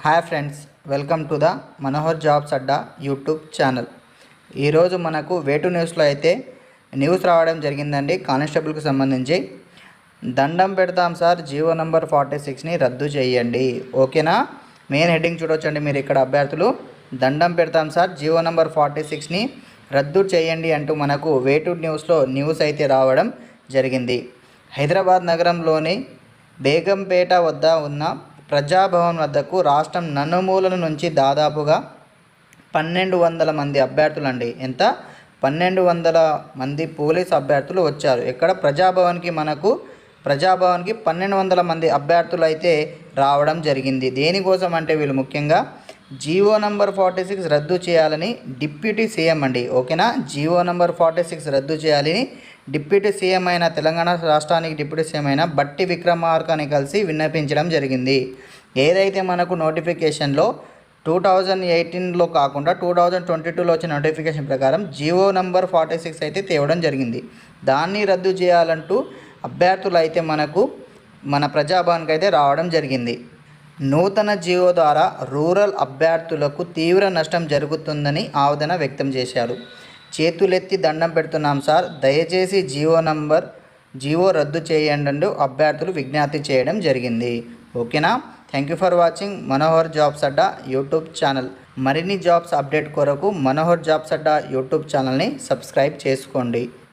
Hi friends, welcome to the Manohar jobs Adda YouTube channel. ఈరోజు మనకు వేటు న్యూస్లో అయితే న్యూస్ రావడం జరిగిందండి. కానిస్టేబుల్కి సంబంధించి దండం పెడతాం సార్, జీవో నంబర్ 46ని రద్దు చేయండి. ఓకేనా? మెయిన్ హెడ్డింగ్ చూడొచ్చండి మీరు ఇక్కడ. అభ్యర్థులు దండం పెడతాం సార్, జీవో నంబర్ 46ని రద్దు చేయండి అంటూ మనకు వేటు న్యూస్లో న్యూస్ అయితే రావడం జరిగింది. హైదరాబాద్ నగరంలోని బేగంపేట వద్ద ఉన్న ప్రజాభవన్ వద్దకు రాష్ట్రం నలుమూలల నుంచి దాదాపుగా 1200 మంది అభ్యర్థులండి. ఎంత? 1200 మంది పోలీస్ అభ్యర్థులు వచ్చారు. ఇక్కడ ప్రజాభవన్కి 1200 మంది అభ్యర్థులు అయితే రావడం జరిగింది. దేనికోసం అంటే వీళ్ళు ముఖ్యంగా జీవో నంబర్ 46 రద్దు చేయాలని డిప్యూటీ సీఎం అండి. ఓకేనా? జీవో నంబర్ 46 రద్దు చేయాలని డిప్యూటీ సీఎం అయిన తెలంగాణ రాష్ట్రానికి డిప్యూటీ సీఎం అయిన బట్టి విక్రమార్కని కలిసి విన్నపించడం జరిగింది. ఏదైతే మనకు నోటిఫికేషన్లో 2018లో కాకుండా 2022లో వచ్చిన నోటిఫికేషన్ ప్రకారం జీవో నంబర్ 46 అయితే తేవడం జరిగింది. దాన్ని రద్దు చేయాలంటూ అభ్యర్థులు అయితే మన ప్రజాభవన్కి అయితే రావడం జరిగింది. నూతన జీవో ద్వారా రూరల్ అభ్యర్థులకు తీవ్ర నష్టం జరుగుతుందని ఆవేదన వ్యక్తం చేశారు. చేతులెత్తి దండం పెడుతున్నాం సార్, దయచేసి జీవో రద్దు చేయండి అభ్యర్థులు విజ్ఞప్తి చేయడం జరిగింది. ఓకేనా? Thank you for watching Manohar jobs Adda YouTube channel. మరిన్ని జాబ్స్ అప్డేట్ కొరకు మనోహర్ జాబ్స్ అడ్డా యూట్యూబ్ ఛానల్ని సబ్స్క్రైబ్ చేసుకోండి.